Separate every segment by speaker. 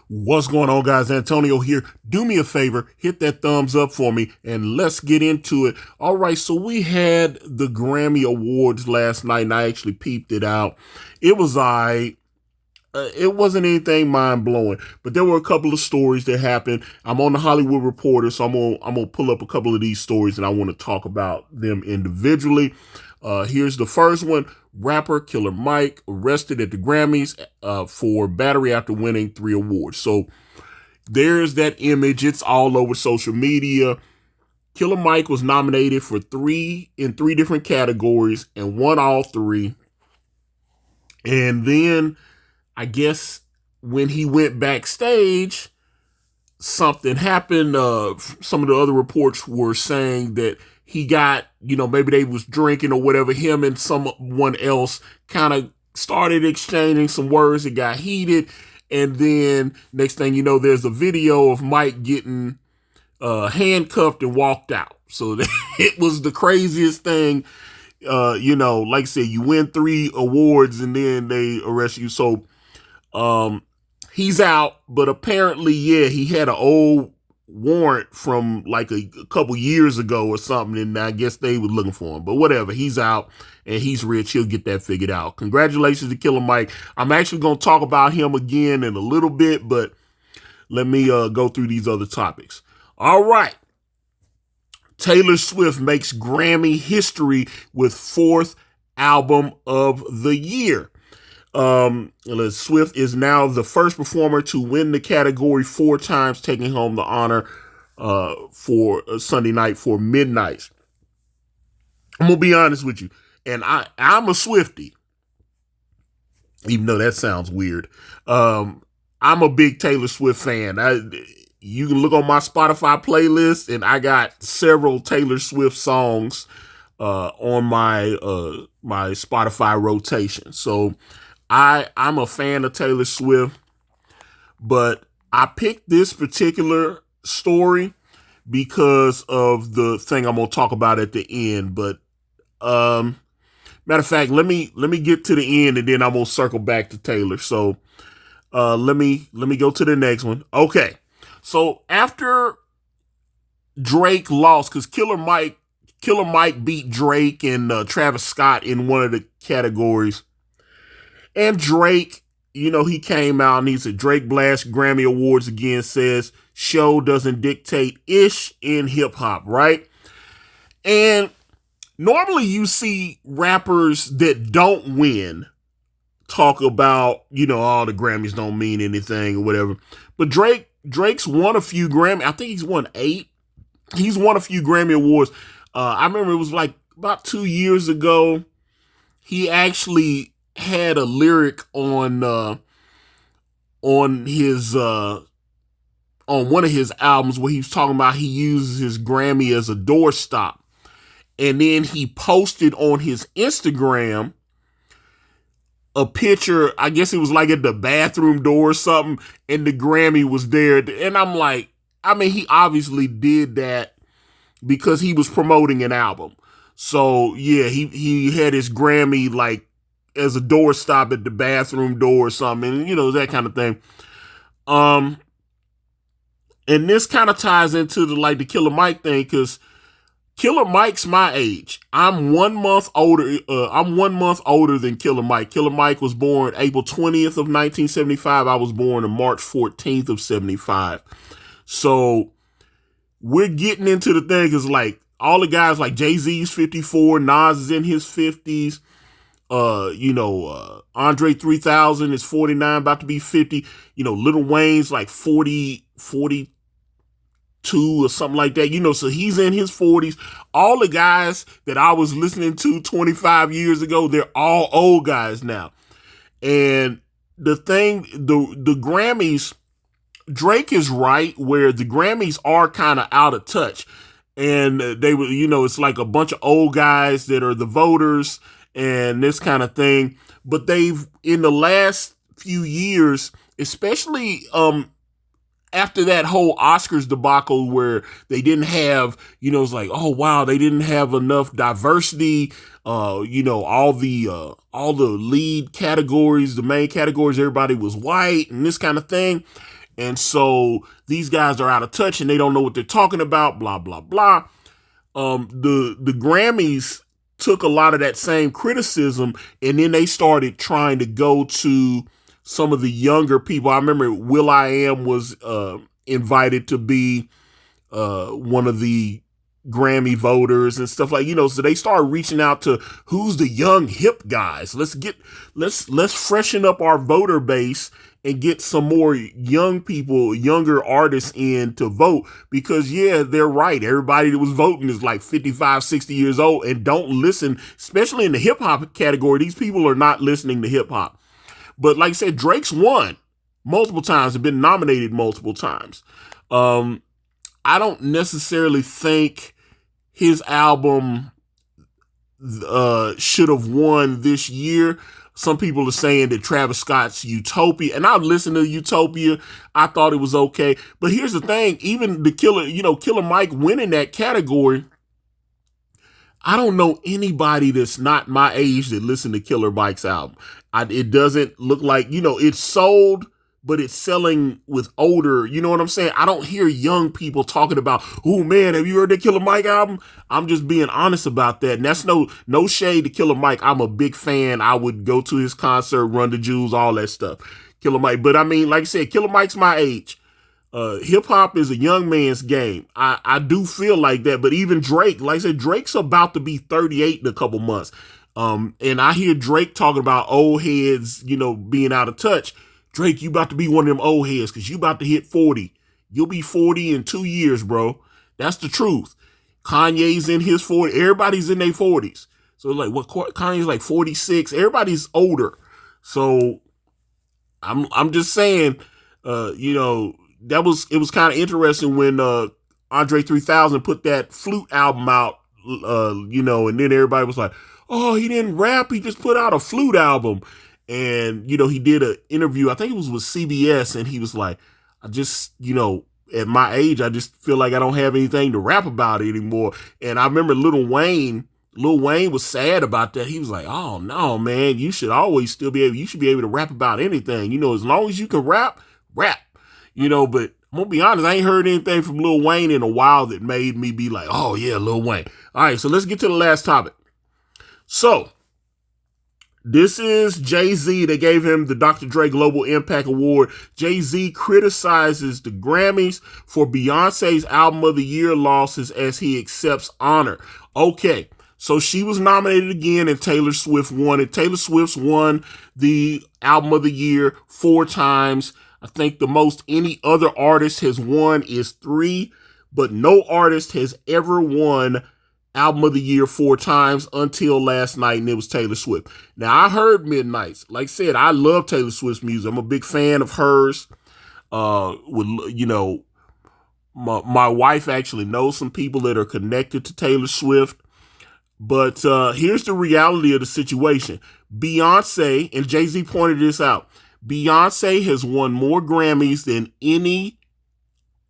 Speaker 1: What's going on, guys? Antonio here. Do me a favor, hit that thumbs up for me, and let's get into it. All right, so we had the Grammy Awards last night, and I actually peeped it out. It was it wasn't anything mind-blowing, but there were a couple of stories that happened. I'm on the Hollywood Reporter, so I'm gonna pull up a couple of these stories, and I want to talk about them individually. Here's the first one. Rapper Killer Mike arrested at the Grammys for battery after winning 3 awards. So there's that image. It's all over social media. Killer Mike was nominated for 3 different categories and won all 3. And then I guess when he went backstage, something happened. Some of the other reports were saying that he got, maybe they was drinking or whatever. Him and someone else kind of started exchanging some words. It got heated. And then next thing you know, there's a video of Mike getting handcuffed and walked out. So it was the craziest thing. Like I said, you win 3 awards and then they arrest you. So he's out, but apparently, yeah, he had an old warrant from like a couple years ago or something, and I guess they were looking for him. But whatever, he's out and he's rich. He'll get that figured out. Congratulations to Killer Mike. I'm actually going to talk about him again in a little bit, but let me go through these other topics. All right. Taylor Swift makes Grammy history with 4th album of the year. Swift is now the first performer to win the category 4 times, taking home the honor for Sunday night for Midnights. I'm gonna be honest with you, and I'm a Swiftie, even though that sounds weird. I'm a big Taylor Swift fan. You can look on my Spotify playlist, and I got several Taylor Swift songs on my my Spotify rotation. So I'm a fan of Taylor Swift, but I picked this particular story because of the thing I'm going to talk about at the end. But matter of fact, let me get to the end and then I'm going to circle back to Taylor. So let me go to the next one. Okay. So after Drake lost, because Killer Mike beat Drake and Travis Scott in one of the categories. And Drake, he came out and he said, Drake blasts Grammy Awards again, says show doesn't dictate ish in hip hop, right? And normally you see rappers that don't win talk about, all the Grammys don't mean anything or whatever. But Drake's won a few Grammy. I think he's won 8. He's won a few Grammy Awards. I remember it was like about 2 years ago. He actually had a lyric on his on one of his albums where he was talking about he uses his Grammy as a doorstop, and then he posted on his Instagram a picture. I guess it was like at the bathroom door or something, and the Grammy was there. And I'm like, he obviously did that because he was promoting an album. So yeah, he had his Grammy like as a doorstop at the bathroom door or something, and, that kind of thing. And this kind of ties into the Killer Mike thing, because Killer Mike's my age. I'm 1 month older. I'm 1 month older than Killer Mike. Killer Mike was born April 20th of 1975. I was born on March 14th of 75. So we're getting into the thing, because all the guys like Jay-Z's 54, Nas is in his 50s. Andre 3000 is 49, about to be 50. Lil Wayne's like 40, 42 or something like that. So he's in his 40s. All the guys that I was listening to 25 years ago, they're all old guys now. And the Grammys, Drake is right where the Grammys are kind of out of touch. And they were, it's like a bunch of old guys that are the voters and this kind of thing. But they've, in the last few years, especially after that whole Oscars debacle where they didn't have, it's like, oh wow, they didn't have enough diversity. All the lead categories, the main categories, everybody was white and this kind of thing. And so these guys are out of touch and they don't know what they're talking about, blah, blah, blah. The Grammys took a lot of that same criticism and then they started trying to go to some of the younger people. I remember will.i.am was invited to be one of the Grammy voters and stuff like, so they started reaching out to who's the young hip guys. Let's freshen up our voter base and get some more young people, younger artists in to vote, because they're right. Everybody that was voting is like 55, 60 years old and don't listen, especially in the hip hop category. These people are not listening to hip hop. But like I said, Drake's won multiple times and been nominated multiple times. I don't necessarily think his album should have won this year. Some people are saying that Travis Scott's Utopia, and I've listened to Utopia. I thought it was okay. But here's the thing, even the Killer Mike winning that category, I don't know anybody that's not my age that listened to Killer Mike's album. It doesn't look like, it's sold, but it's selling with older, you know what I'm saying? I don't hear young people talking about, oh man, have you heard that Killer Mike album? I'm just being honest about that. And that's no shade to Killer Mike. I'm a big fan. I would go to his concert, Run the Jewels, all that stuff. Killer Mike. But I mean, like I said, Killer Mike's my age. Hip hop is a young man's game. I do feel like that. But even Drake, like I said, Drake's about to be 38 in a couple months. And I hear Drake talking about old heads, being out of touch. Drake, you about to be one of them old heads because you about to hit 40. You'll be 40 in 2 years, bro. That's the truth. Kanye's in his 40s. Everybody's in their 40s. So like Kanye's like 46. Everybody's older. So I'm just saying, it was kind of interesting when Andre 3000 put that Flute album out, and then everybody was like, oh, he didn't rap. He just put out a Flute album. And, he did an interview, I think it was with CBS, and he was like, I just, at my age, I just feel like I don't have anything to rap about anymore. And I remember Lil Wayne was sad about that. He was like, oh, no, man, you should always you should be able to rap about anything. As long as you can rap. But I'm going to be honest, I ain't heard anything from Lil Wayne in a while that made me be like, oh, yeah, Lil Wayne. All right, so let's get to the last topic. So, this is Jay-Z. They gave him the Dr. Dre Global Impact Award. Jay-Z criticizes the Grammys for Beyonce's Album of the Year losses as he accepts honor. Okay, so she was nominated again and Taylor Swift won it. Taylor Swift's won the Album of the Year 4 times. I think the most any other artist has won is 3, but no artist has ever won Album of the Year 4 times until last night, and it was Taylor Swift. Now, I heard Midnights. Like I said, I love Taylor Swift's music. I'm a big fan of hers. My wife actually knows some people that are connected to Taylor Swift. But here's the reality of the situation. Beyonce, and Jay-Z pointed this out, Beyonce has won more Grammys than any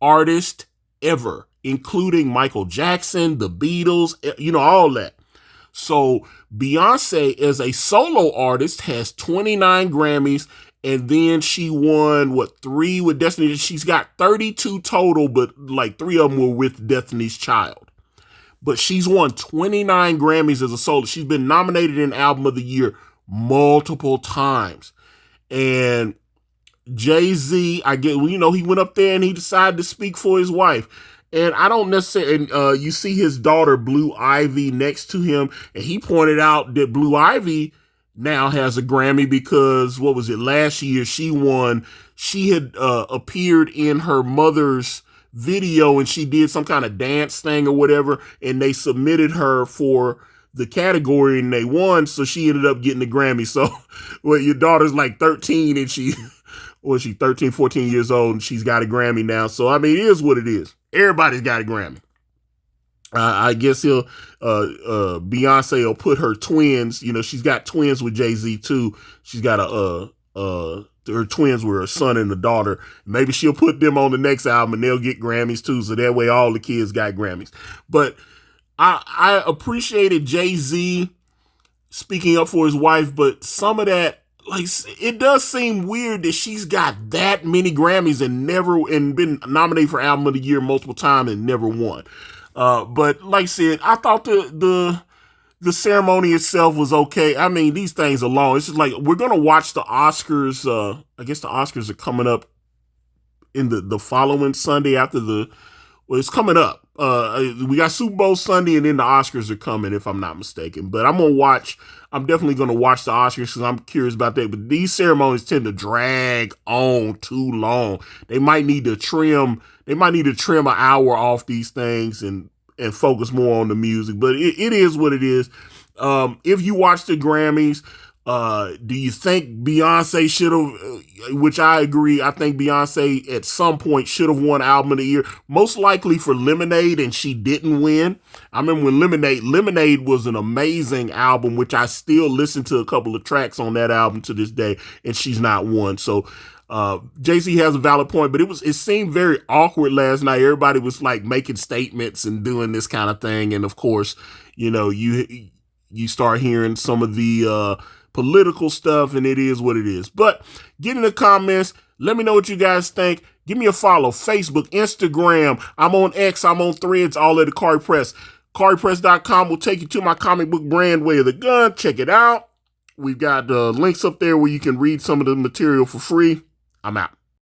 Speaker 1: artist ever, including Michael Jackson, the Beatles, all that. So Beyonce as a solo artist has 29 Grammys, and then she won, 3 with Destiny? She's got 32 total, but like 3 of them were with Destiny's Child. But she's won 29 Grammys as a solo. She's been nominated in Album of the Year multiple times. And Jay-Z, he went up there and he decided to speak for his wife. And I don't necessarily, you see his daughter, Blue Ivy, next to him. And he pointed out that Blue Ivy now has a Grammy because, last year she won. She had appeared in her mother's video and she did some kind of dance thing or whatever. And they submitted her for the category and they won. So she ended up getting the Grammy. So, your daughter's like 13 and she's 13, 14 years old and she's got a Grammy now. So, it is what it is. Everybody's got a Grammy. I guess Beyonce will put her twins, she's got twins with Jay-Z too. She's got her twins were a son and a daughter. Maybe she'll put them on the next album and they'll get Grammys too. So that way all the kids got Grammys. But I appreciated Jay-Z speaking up for his wife, but some of that, like, it does seem weird that she's got that many Grammys and been nominated for Album of the Year multiple times and never won. But like I said, I thought the ceremony itself was okay. I mean, these things are long. It's just like, we're gonna watch the Oscars. I guess the Oscars are coming up in the following Sunday after well, it's coming up. We got Super Bowl Sunday, and then the Oscars are coming, if I'm not mistaken. But I'm definitely gonna watch the Oscars because I'm curious about that. But these ceremonies tend to drag on too long. They might need to trim an hour off these things and focus more on the music. But it is what it is. If you watch the Grammys, do you think Beyonce should have, which I agree, I think Beyonce at some point should have won Album of the Year, most likely for Lemonade, and she didn't win. I remember when Lemonade was an amazing album, which I still listen to a couple of tracks on that album to this day, and she's not won. So JC has a valid point, but it seemed very awkward last night. Everybody was like making statements and doing this kind of thing. And of course, you start hearing some of the political stuff, and it is what it is. But get in the comments. Let me know what you guys think. Give me a follow. Facebook, Instagram. I'm on X. I'm on Threads. All at Ikari Press. IkariPress.com will take you to my comic book brand, Way of the Gun. Check it out. We've got links up there where you can read some of the material for free. I'm out.